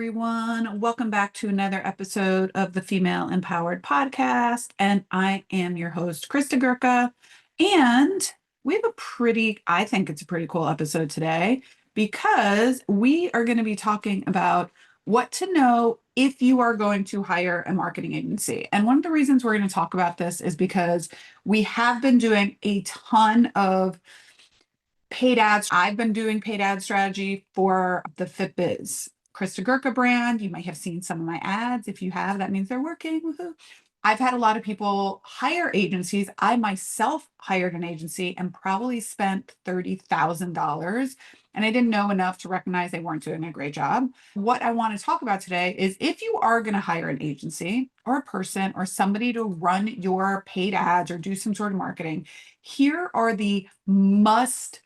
everyone. Welcome back to another episode of the Female Empowered Podcast. And I am your host, Christa Gurka. And we have I think it's a pretty cool episode today because we are going to be talking about what to know if you are going to hire a marketing agency. And one of the reasons we're going to talk about this is because we have been doing a ton of paid ads. I've been doing paid ad strategy for the FitBiz Christa Gurka brand. You might have seen some of my ads. If you have, that means they're working. Woohoo. I've had a lot of people hire agencies. I myself hired an agency and probably spent $30,000, and I didn't know enough to recognize they weren't doing a great job. What I want to talk about today is if you are going to hire an agency or a person or somebody to run your paid ads or do some sort of marketing, here are the must-haves.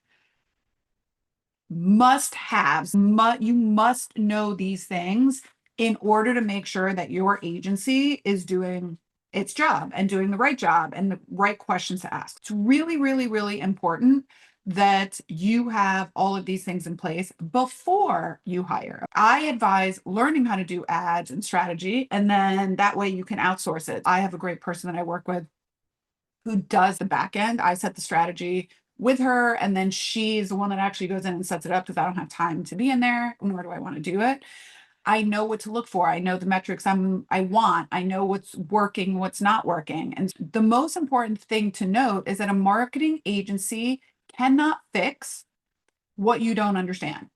You must know these things in order to make sure that your agency is doing its job and doing the right job and the right questions to ask. It's really, really, really important that you have all of these things in place before you hire. I advise learning how to do ads and strategy, and then that way you can outsource it. I have a great person that I work with who does the back end. I set the strategy with her, and then she's the one that actually goes in and sets it up because I don't have time to be in there, nor do I want to do it. I know what to look for. I know the metrics I want. I know what's working, what's not working. And the most important thing to note is that a marketing agency cannot fix what you don't understand.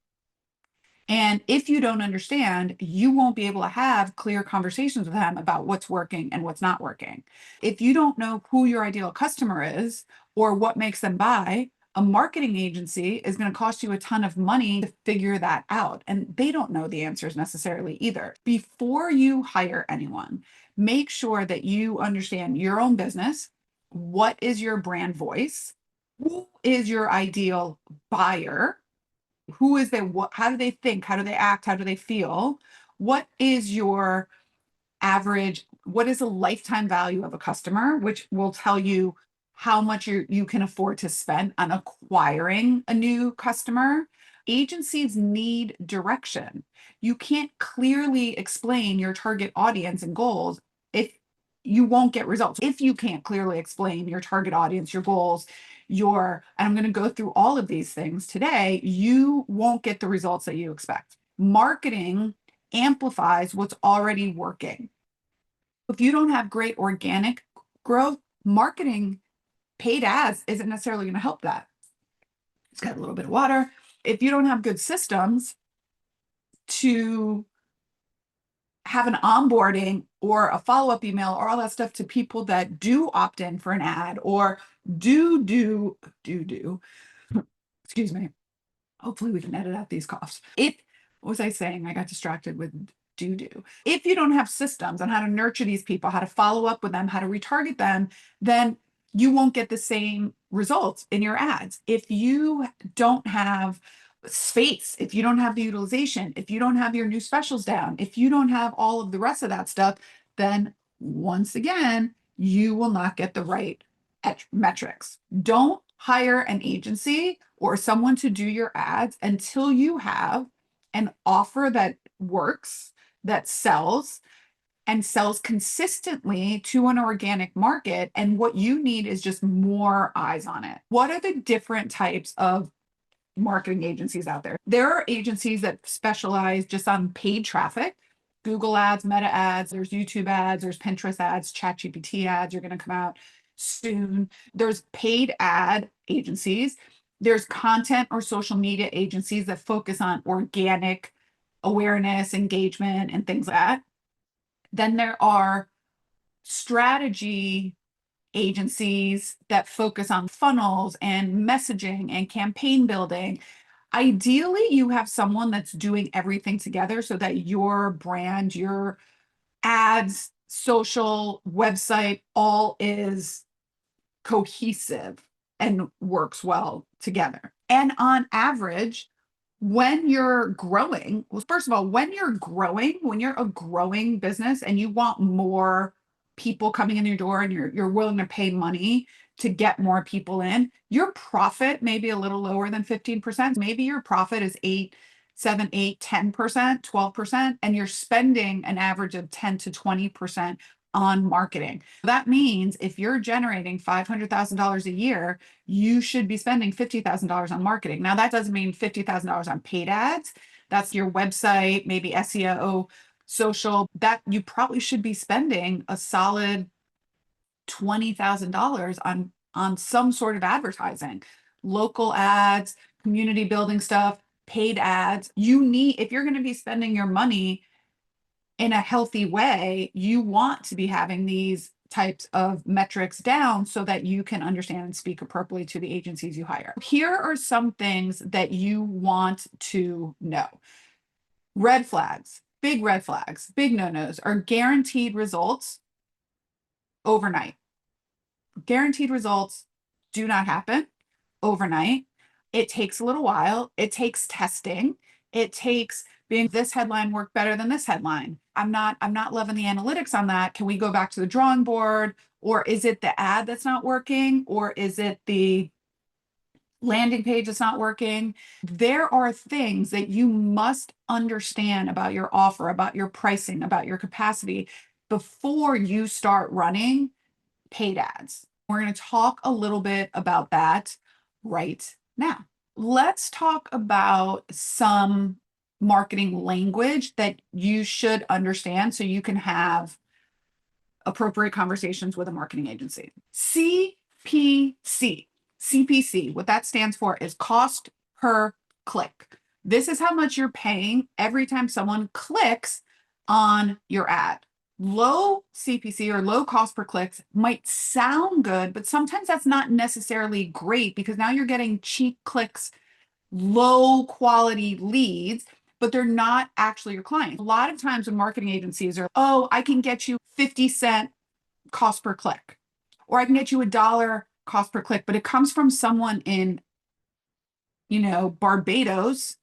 And if you don't understand, you won't be able to have clear conversations with them about what's working and what's not working. If you don't know who your ideal customer is or what makes them buy, a marketing agency is going to cost you a ton of money to figure that out. And they don't know the answers necessarily either. Before you hire anyone, make sure that you understand your own business. What is your brand voice? Who is your ideal buyer? Who is they? How do they think? How do they act? How do they feel? What is your average? What is the lifetime value of a customer, which will tell you how much you can afford to spend on acquiring a new customer? Agencies need direction. You can't clearly explain your target audience and goals if you won't get results. If you can't clearly explain your target audience, your goals, and I'm going to go through all of these things today, you won't get the results that you expect. Marketing amplifies what's already working. If you don't have great organic growth, marketing paid ads isn't necessarily going to help that. It's got a little bit of water. If you don't have good systems to have an onboarding or a follow-up email or all that stuff to people that do opt in for an ad or do, excuse me. Hopefully we can edit out these coughs. What was I saying? I got distracted with do. If you don't have systems on how to nurture these people, how to follow up with them, how to retarget them, then you won't get the same results in your ads. If you don't have space, if you don't have the utilization, if you don't have your new specials down, if you don't have all of the rest of that stuff, then once again, you will not get the right metrics. Don't hire an agency or someone to do your ads until you have an offer that works, that sells, and sells consistently to an organic market. And what you need is just more eyes on it. What are the different types of marketing agencies out there? There are agencies that specialize just on paid traffic, Google ads, Meta ads, there's YouTube ads, there's Pinterest ads, ChatGPT ads are going to come out soon. There's paid ad agencies. There's content or social media agencies that focus on organic awareness, engagement, and things like that. Then there are strategy agencies that focus on funnels and messaging and campaign building. Ideally, you have someone that's doing everything together so that your brand, your ads, social, website, all is cohesive and works well together. And on average, when you're growing, well, first of all, when you're a growing business and you want more people coming in your door and you're willing to pay money to get more people in, your profit may be a little lower than 15%. Maybe your profit is 8, 7, 8, 10%, 12%, and you're spending an average of 10 to 20% on marketing. That means if you're generating $500,000 a year, you should be spending $50,000 on marketing. Now, that doesn't mean $50,000 on paid ads. That's your website, maybe SEO, social. That you probably should be spending a solid $20,000 on some sort of advertising, local ads, community building stuff, paid ads. You need, if you're going to be spending your money in a healthy way, you want to be having these types of metrics down so that you can understand and speak appropriately to the agencies you hire. Here are some things that you want to know. Red flags, big no-nos are guaranteed results overnight. Guaranteed results do not happen overnight. It takes a little while. It takes testing. It takes being this headline worked better than this headline. I'm not loving the analytics on that. Can we go back to the drawing board? Or is it the ad that's not working? Or is it the landing page that's not working? There are things that you must understand about your offer, about your pricing, about your capacity before you start running paid ads. We're going to talk a little bit about that right now. Let's talk about some marketing language that you should understand so you can have appropriate conversations with a marketing agency. CPC, what that stands for is cost per click. This is how much you're paying every time someone clicks on your ad. Low CPC or low cost per clicks might sound good, but sometimes that's not necessarily great because now you're getting cheap clicks, low quality leads, but they're not actually your clients. A lot of times when marketing agencies are, oh, I can get you 50-cent cost per click, or I can get you $1 cost per click, but it comes from someone in, Barbados.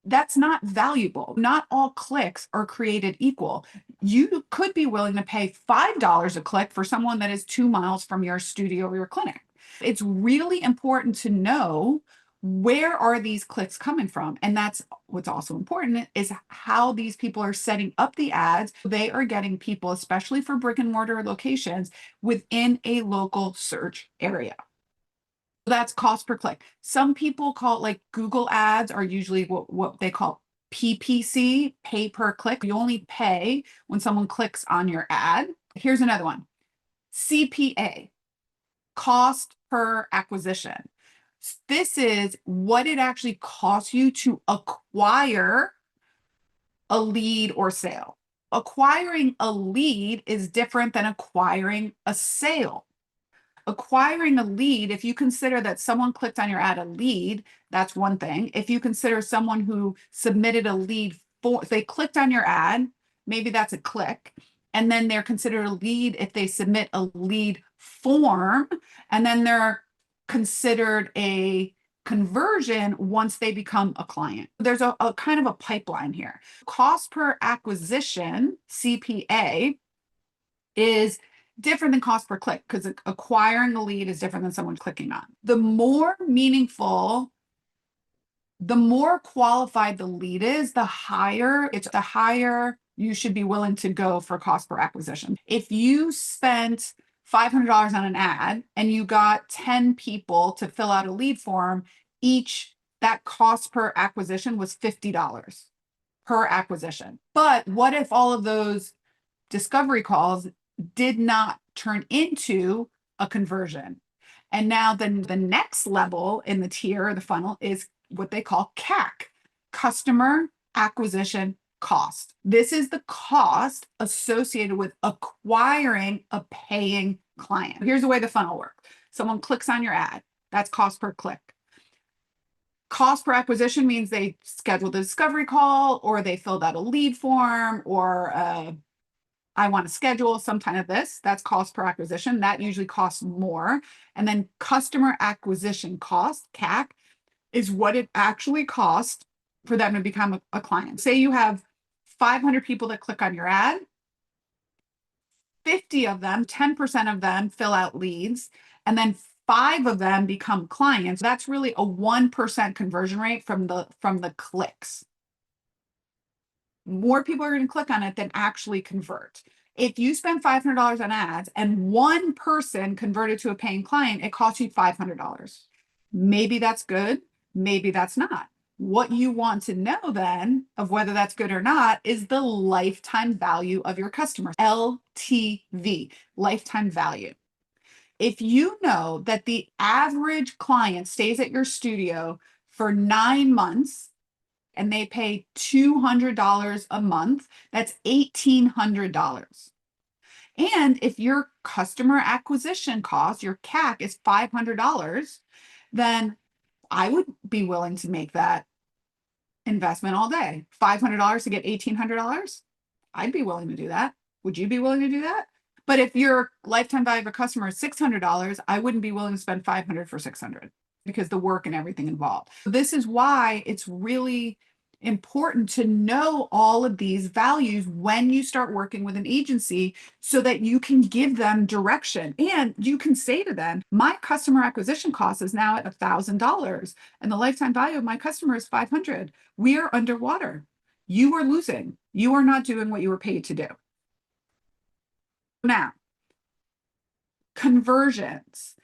That's not valuable. Not all clicks are created equal. You could be willing to pay $5 a click for someone that is 2 miles from your studio or your clinic. It's really important to know where are these clicks coming from. And that's what's also important is how these people are setting up the ads. They are getting people, especially for brick and mortar locations, within a local search area. That's cost per click. Some people call it like Google ads are usually what they call PPC, pay per click. You only pay when someone clicks on your ad. Here's another one. CPA, cost per acquisition. This is what it actually costs you to acquire a lead or sale. Acquiring a lead is different than acquiring a sale. Acquiring a lead, if you consider that someone clicked on your ad a lead, that's one thing. If you consider someone who submitted a lead if they clicked on your ad, maybe that's a click. And then they're considered a lead if they submit a lead form, and then they're considered a conversion once they become a client. There's a kind of a pipeline here. Cost per acquisition, CPA, is different than cost per click because acquiring a lead is different than someone clicking on. The more meaningful, the more qualified the lead is, the higher you should be willing to go for cost per acquisition. If you spent $500 on an ad and you got 10 people to fill out a lead form, that cost per acquisition was $50 per acquisition. But what if all of those discovery calls did not turn into a conversion? And now the next level in the tier or the funnel is what they call CAC, customer acquisition cost. This is the cost associated with acquiring a paying client. Here's the way the funnel works. Someone clicks on your ad. That's cost per click. Cost per acquisition means they scheduled a discovery call, or they filled out a lead form, or I want to schedule some kind of this. That's cost per acquisition. That usually costs more. And then customer acquisition cost, CAC, is what it actually costs for them to become a client. Say you have 500 people that click on your ad, 50 of them, 10% of them fill out leads, and then 5 of them become clients. That's really a 1% conversion rate from the clicks. More people are going to click on it than actually convert. If you spend $500 on ads and one person converted to a paying client, it costs you $500. Maybe that's good, maybe that's not. What you want to know then of whether that's good or not is the lifetime value of your customer, LTV, lifetime value. If you know that the average client stays at your studio for 9 months and they pay $200 a month, that's $1,800. And if your customer acquisition cost, your CAC is $500, then I would be willing to make that investment all day. $500 to get $1,800. I'd be willing to do that. Would you be willing to do that? But if your lifetime value of a customer is $600, I wouldn't be willing to spend $500 for $600 because the work and everything involved. This is why it's really important to know all of these values when you start working with an agency so that you can give them direction. And you can say to them, my customer acquisition cost is now at $1,000 and the lifetime value of my customer is 500. We are underwater. You are losing. You are not doing what you were paid to do. Now, conversions.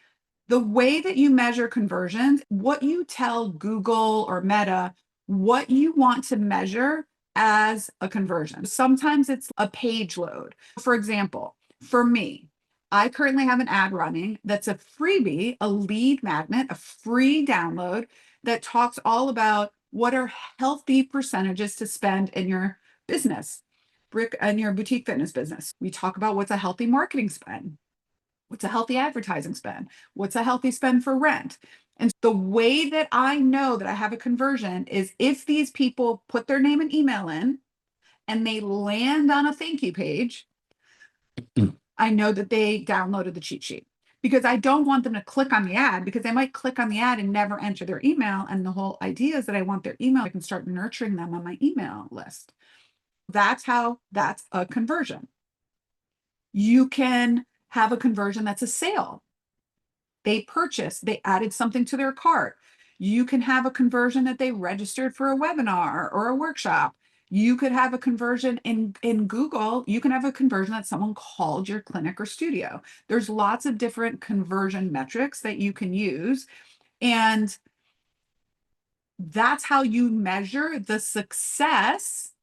The way that you measure conversions, what you tell Google or Meta, what you want to measure as a conversion. Sometimes it's a page load. For example, for me, I currently have an ad running that's a freebie, a lead magnet, a free download that talks all about what are healthy percentages to spend in your business, and your boutique fitness business. We talk about what's a healthy marketing spend. What's a healthy advertising spend? What's a healthy spend for rent? And the way that I know that I have a conversion is if these people put their name and email in and they land on a thank you page, I know that they downloaded the cheat sheet because I don't want them to click on the ad because they might click on the ad and never enter their email. And the whole idea is that I want their email. I can start nurturing them on my email list. That's a conversion. You can have a conversion that's a sale. They purchased, they added something to their cart. You can have a conversion that they registered for a webinar or a workshop. You could have a conversion in Google. You can have a conversion that someone called your clinic or studio. There's lots of different conversion metrics that you can use. And that's how you measure the success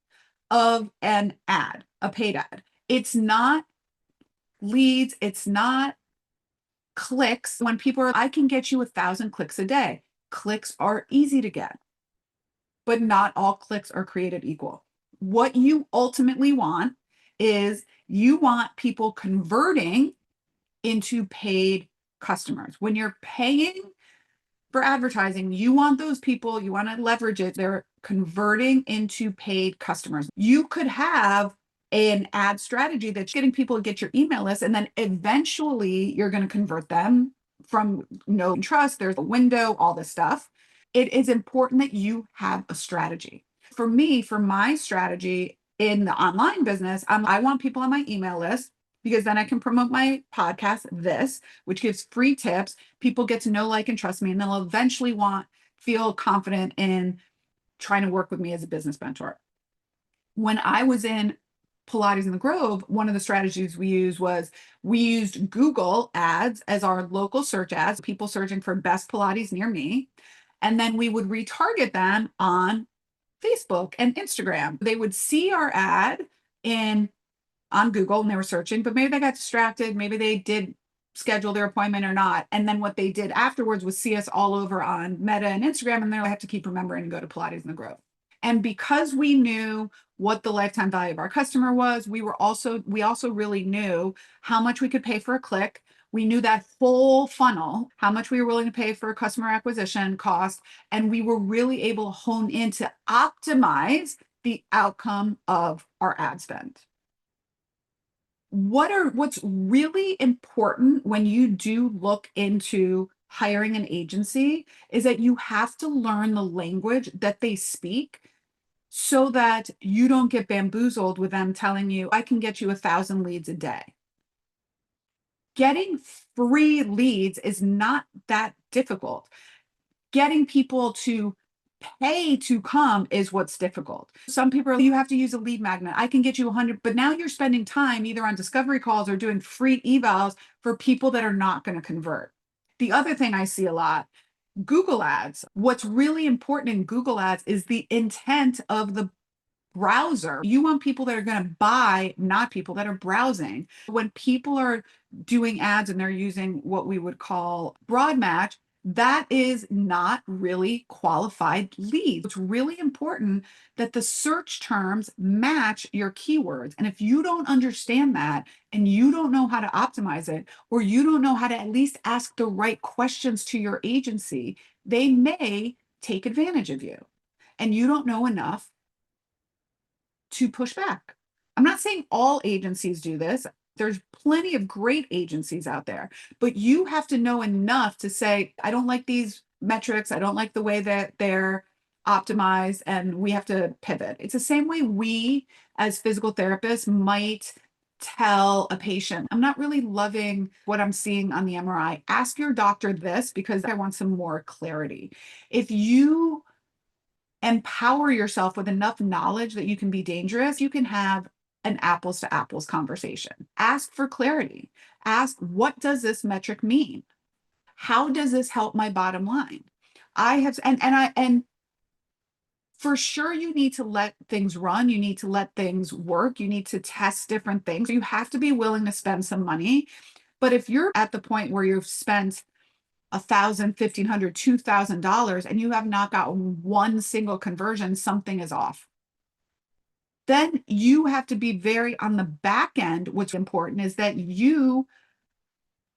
of an ad, a paid ad. It's not leads, it's not clicks. When people are, I can get you 1,000 clicks a day. Clicks are easy to get, but not all clicks are created equal. What you ultimately want is you want people converting into paid customers. When you're paying for advertising, you want those people, you want to leverage it. They're converting into paid customers. You could have an ad strategy that's getting people to get your email list, and then eventually you're going to convert them from no trust. There's a window, all this stuff. It is important that you have a strategy. For me, for my strategy in the online business, I want people on my email list because then I can promote my podcast, which gives free tips. People get to know, like, and trust me, and they'll eventually feel confident in trying to work with me as a business mentor. When I was in Pilates in the Grove, one of the strategies we used Google ads as our local search ads, people searching for best Pilates near me. And then we would retarget them on Facebook and Instagram. They would see our ad on Google and they were searching, but maybe they got distracted. Maybe they did schedule their appointment or not. And then what they did afterwards was see us all over on Meta and Instagram. And I have to keep remembering to go to Pilates in the Grove. And because we knew what the lifetime value of our customer was, we also really knew how much we could pay for a click. We knew that whole funnel, how much we were willing to pay for a customer acquisition cost, and we were really able to hone in to optimize the outcome of our ad spend. What's really important when you do look into hiring an agency is that you have to learn the language that they speak so that you don't get bamboozled with them telling you, I can get you 1,000 leads a day. Getting free leads is not that difficult. Getting people to pay to come is what's difficult. Some people are, you have to use a lead magnet. I can get you 100, but now you're spending time either on discovery calls or doing free evals for people that are not going to convert. The other thing I see a lot, Google ads. What's really important in Google ads is the intent of the browser. You want people that are going to buy, not people that are browsing. When people are doing ads and they're using what we would call broad match, that is not really qualified leads. It's really important that the search terms match your keywords. And if you don't understand that and you don't know how to optimize it, or you don't know how to at least ask the right questions to your agency, they may take advantage of you. And you don't know enough to push back. I'm not saying all agencies do this. There's plenty of great agencies out there, but you have to know enough to say, I don't like these metrics. I don't like the way that they're optimized, and we have to pivot. It's the same way we, as physical therapists, might tell a patient, I'm not really loving what I'm seeing on the MRI. Ask your doctor this because I want some more clarity. If you empower yourself with enough knowledge that you can be dangerous, you can have an apples to apples conversation. Ask for clarity. Ask, what does this metric mean? How does this help my bottom line? I have, and for sure, you need to let things run. You need to let things work. You need to test different things. You have to be willing to spend some money. But if you're at the point where you've spent $1,000, $1,500, $2,000, and you have not gotten one single conversion, something is off. Then you have to be very on the back end. What's important is that you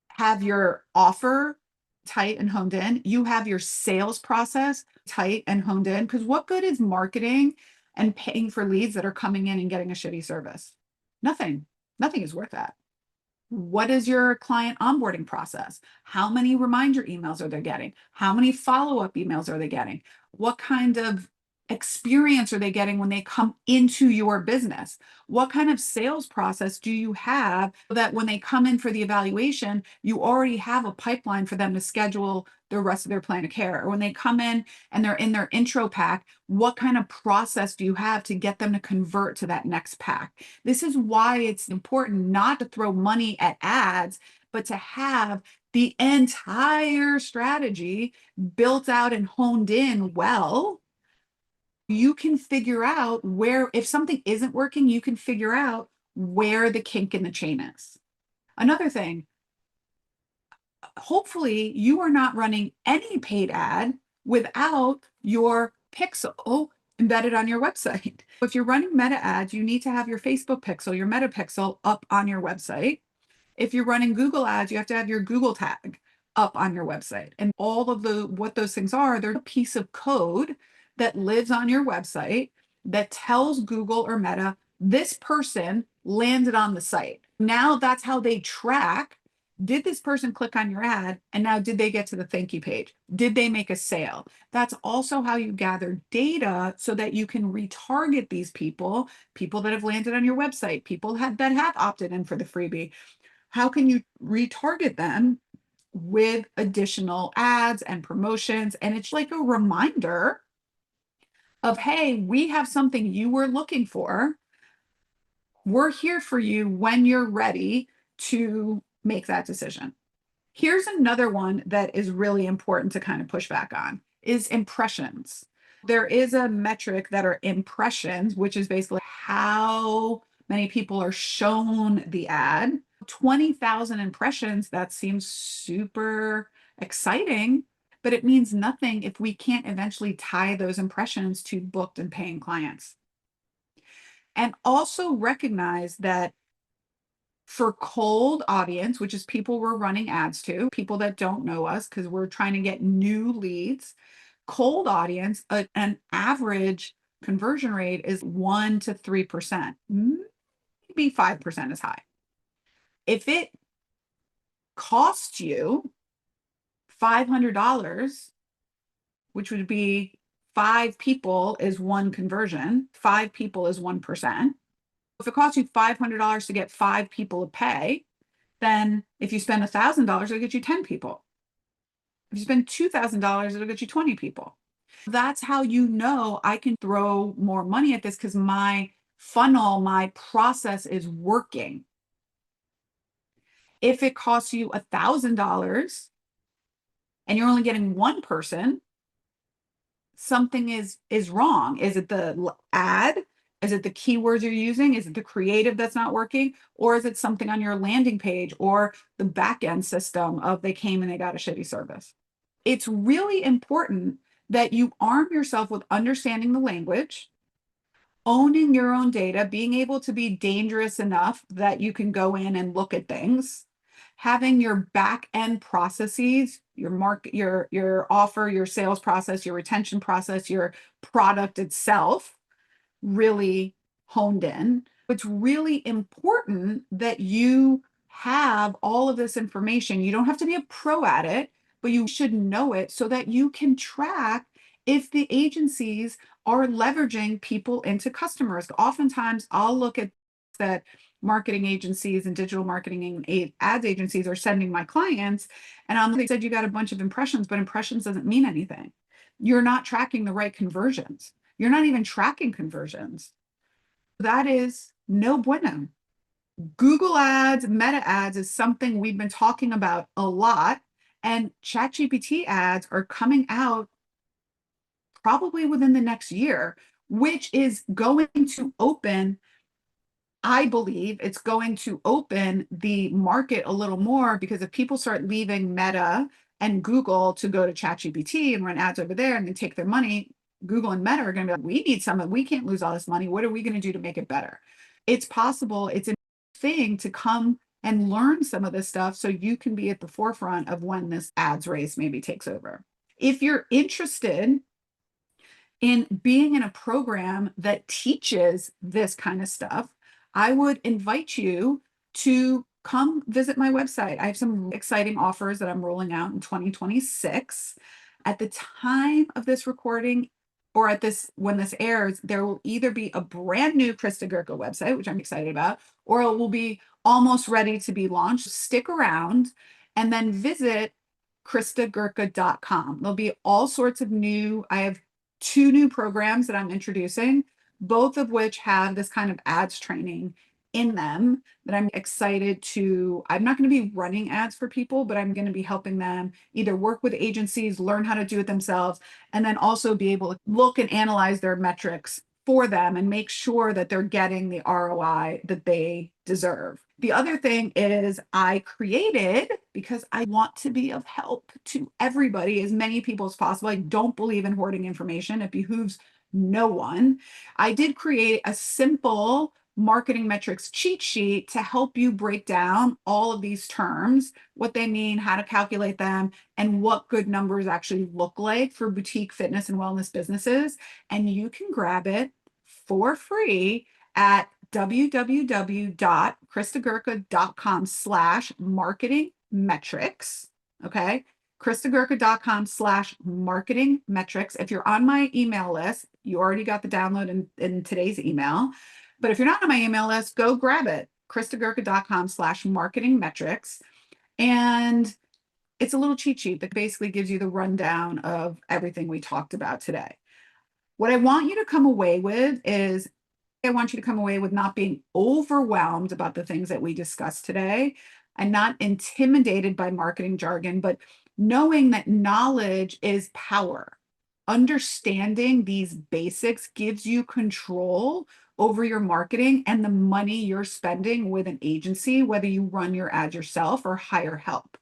have your offer tight and honed in. You have your sales process tight and honed in. Because what good is marketing and paying for leads that are coming in and getting a shitty service? Nothing. Nothing is worth that. What is your client onboarding process? How many reminder emails are they getting? How many follow-up emails are they getting? What kind of experience are they getting when they come into your business? What kind of sales process do you have so that when they come in for the evaluation, you already have a pipeline for them to schedule the rest of their plan of care? Or when they come in and they're in their intro pack, what kind of process do you have to get them to convert to that next pack? This is why it's important not to throw money at ads, but to have the entire strategy built out and honed in well. You can figure out where, if something isn't working, you can figure out where the kink in the chain is. Another thing, hopefully you are not running any paid ad without your pixel embedded on your website. If you're running meta ads, you need to have your Facebook pixel, your meta pixel up on your website. If you're running Google ads, you have to have your Google tag up on your website. And all of the what those things are, they're a piece of code that lives on your website that tells Google or Meta, this person landed on the site. Now that's how they track. Did this person click on your ad? And now did they get to the thank you page? Did they make a sale? That's also how you gather data so that you can retarget these people, people that have landed on your website, people that have opted in for the freebie. How can you retarget them with additional ads and promotions? And it's like a reminder of, hey, we have something you were looking for. We're here for you when you're ready to make that decision. Here's another one that is really important to kind of push back on is impressions. There is a metric that are impressions, which is basically how many people are shown the ad. 20,000 impressions, that seems super exciting, but it means nothing if we can't eventually tie those impressions to booked and paying clients. And also recognize that for cold audience, which is people we're running ads to, people that don't know us because we're trying to get new leads, cold audience, an average conversion rate is 1 to 3%, maybe 5% is high. If it costs you $500, which would be 5 people is 1 conversion, 5 people is 1%. If it costs you $500 to get 5 people to pay, then if you spend $1,000, it'll get you 10 people. If you spend $2,000, it'll get you 20 people. That's how you know I can throw more money at this because my funnel, my process is working. If it costs you $1,000 and you're only getting one person, something is wrong. Is it the ad? Is it the keywords you're using? Is it the creative that's not working? Or is it something on your landing page or the back end system of they came and they got a shitty service? It's really important that you arm yourself with understanding the language, owning your own data, being able to be dangerous enough that you can go in and look at things, having your back end processes, your market, your offer, your sales process, your retention process, your product itself really honed in. It's really important that you have all of this information. You don't have to be a pro at it, but you should know it so that you can track if the agencies are leveraging people into customers. Oftentimes, I'll look at that marketing agencies and digital marketing and ads agencies are sending my clients, and they said you got a bunch of impressions, but impressions doesn't mean anything. You're not tracking the right conversions. You're not even tracking conversions. That is no bueno. Google ads, meta ads is something we've been talking about a lot, and ChatGPT ads are coming out probably within the next year, which is going to open, I believe it's going to open the market a little more because if people start leaving Meta and Google to go to ChatGPT and run ads over there and then take their money, Google and Meta are going to be like, we need some, we can't lose all this money. What are we going to do to make it better? It's possible, it's a thing to come and learn some of this stuff so you can be at the forefront of when this ads race maybe takes over. If you're interested in being in a program that teaches this kind of stuff, I would invite you to come visit my website. I have some exciting offers that I'm rolling out in 2026. At the time of this recording, or at this when this airs, there will either be a brand new Christa Gurka website, which I'm excited about, or it will be almost ready to be launched. Stick around and then visit christagurka.com. There'll be all sorts of new, I have 2 new programs that I'm introducing, both of which have this kind of ads training in them that I'm excited to. I'm not going to be running ads for people, but I'm going to be helping them either work with agencies, learn how to do it themselves, and then also be able to look and analyze their metrics for them and make sure that they're getting the ROI that they deserve. The other thing is I created, because I want to be of help to everybody, as many people as possible. I don't believe in hoarding information. It behooves no one. I did create a simple marketing metrics cheat sheet to help you break down all of these terms, what they mean, how to calculate them, and what good numbers actually look like for boutique fitness and wellness businesses. And you can grab it for free at www.christagurka.com/marketing metrics. Okay. christagurka.com/marketing metrics. If you're on my email list, you already got the download in today's email. But if you're not on my email list, go grab it. christagurka.com/marketing metrics. And it's a little cheat sheet that basically gives you the rundown of everything we talked about today. What I want you to come away with is I want you to come away with not being overwhelmed about the things that we discussed today and not intimidated by marketing jargon, but knowing that knowledge is power. Understanding these basics gives you control over your marketing and the money you're spending with an agency, whether you run your ad yourself or hire help.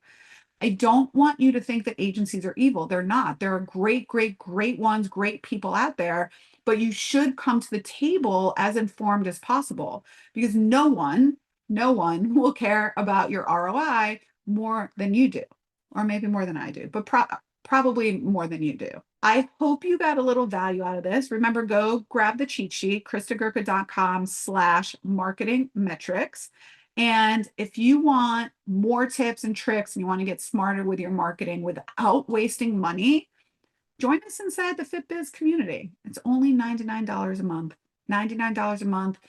I don't want you to think that agencies are evil. They're not. There are great, great, great ones, great people out there, but you should come to the table as informed as possible because no one will care about your ROI more than you do, or maybe more than I do, but probably more than you do. I hope you got a little value out of this. Remember, go grab the cheat sheet, christagurka.com/marketing metrics. And if you want more tips and tricks and you want to get smarter with your marketing without wasting money, join us inside the FitBiz community. It's only $99 a month, $99 a month,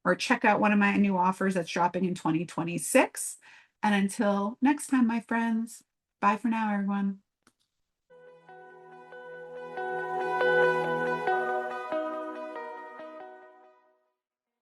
or check out one of my new offers that's dropping in 2026. And until next time, my friends, bye for now, everyone.